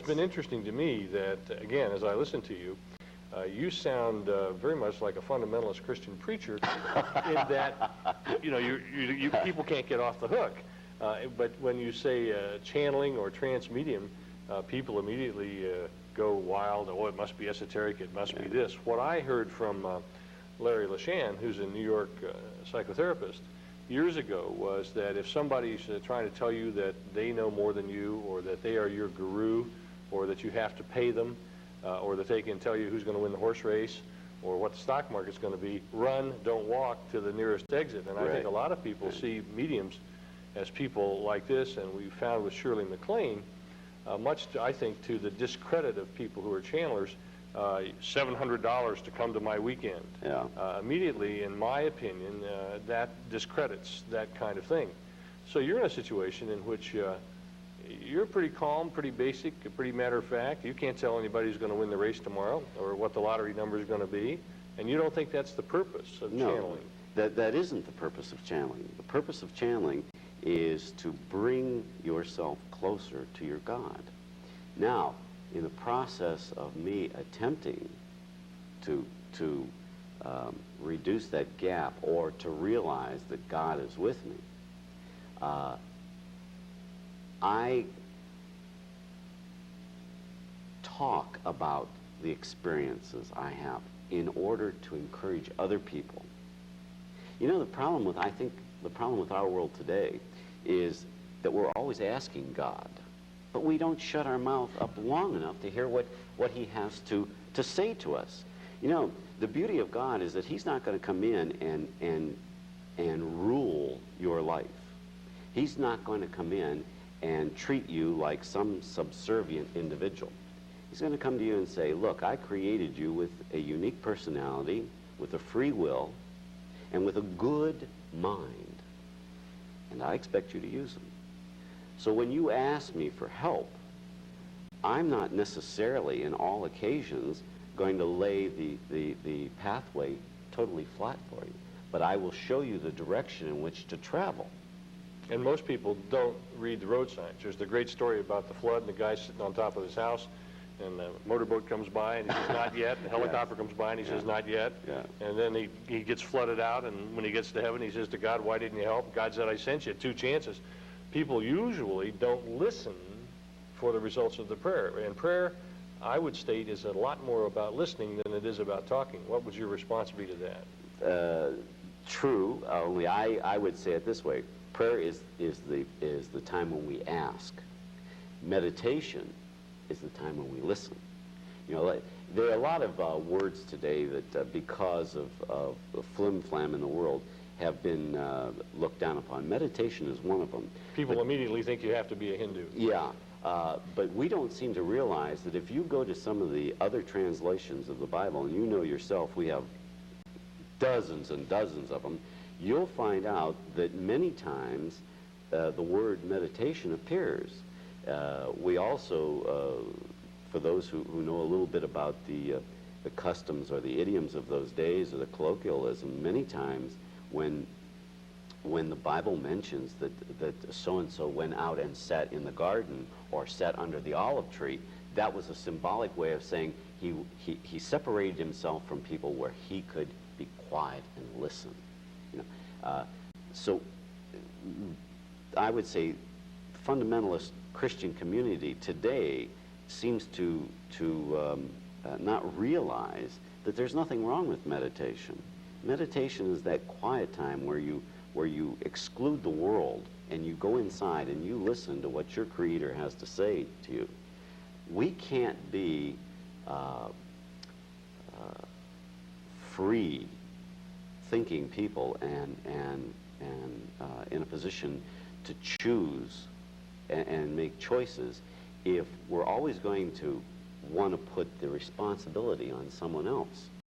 been interesting to me that, again, as I listen to you, you sound very much like a fundamentalist Christian preacher in that, you know, people can't get off the hook. But when you say channeling or transmedium, people immediately go wild. Oh, it must be esoteric. It must be this. What I heard from Larry LeShan, who's a New York psychotherapist, years ago was that if somebody's trying to tell you that they know more than you, or that they are your guru, or that you have to pay them, or that they can tell you who's going to win the horse race, or what the stock market's going to be, run, don't walk to the nearest exit. And I think a lot of people see mediums as people like this, and we found with Shirley MacLaine, much, I think, to the discredit of people who are channelers, $700 to come to my weekend. Yeah. Immediately, in my opinion, that discredits that kind of thing. So you're in a situation in which you're pretty calm, pretty basic, pretty matter of fact. You can't tell anybody who's going to win the race tomorrow or what the lottery number is going to be, and you don't think that's the purpose of channeling. That isn't the purpose of channeling. The purpose of channeling is to bring yourself closer to your God. Now, in the process of me attempting to reduce that gap, or to realize that God is with me, I talk about the experiences I have in order to encourage other people. You know, I think the problem with our world today is that we're always asking God, but we don't shut our mouth up long enough to hear what he has to say to us. You know, the beauty of God is that he's not going to come in and rule your life. He's not going to come in and treat you like some subservient individual. He's going to come to you and say, look, I created you with a unique personality, with a free will, and with a good mind, and I expect you to use them. So when you ask me for help, I'm not necessarily, in all occasions, going to lay the pathway totally flat for you, but I will show you the direction in which to travel. And most people don't read the road signs. There's the great story about the flood, and the guy sitting on top of his house, and the motorboat comes by, and he says, not yet. The helicopter comes by, and he says, not yet. And then he gets flooded out, and when he gets to heaven, he says to God, why didn't you help? God said, I sent you 2 chances. People usually don't listen for the results of the prayer. And prayer, I would state, is a lot more about listening than it is about talking. What would your response be to that? True, only I would say it this way. Prayer is the time when we ask. Meditation is the time when we listen. You know, there are a lot of words today that, because of the flim-flam in the world, have been looked down upon. Meditation is one of them. People immediately think you have to be a Hindu. Yeah, but we don't seem to realize that if you go to some of the other translations of the Bible, and you know yourself, we have dozens and dozens of them, you'll find out that many times the word meditation appears. We also, for those who know a little bit about the customs or the idioms of those days, or the colloquialism, many times when the Bible mentions that so-and-so went out and sat in the garden or sat under the olive tree, that was a symbolic way of saying he separated himself from people where he could be quiet and listen. You know, so I would say fundamentalist Christian community today seems to not realize that there's nothing wrong with meditation. Meditation is that quiet time where you exclude the world and you go inside and you listen to what your Creator has to say to you. We can't be free thinking people and in a position to choose and make choices if we're always going to want to put the responsibility on someone else.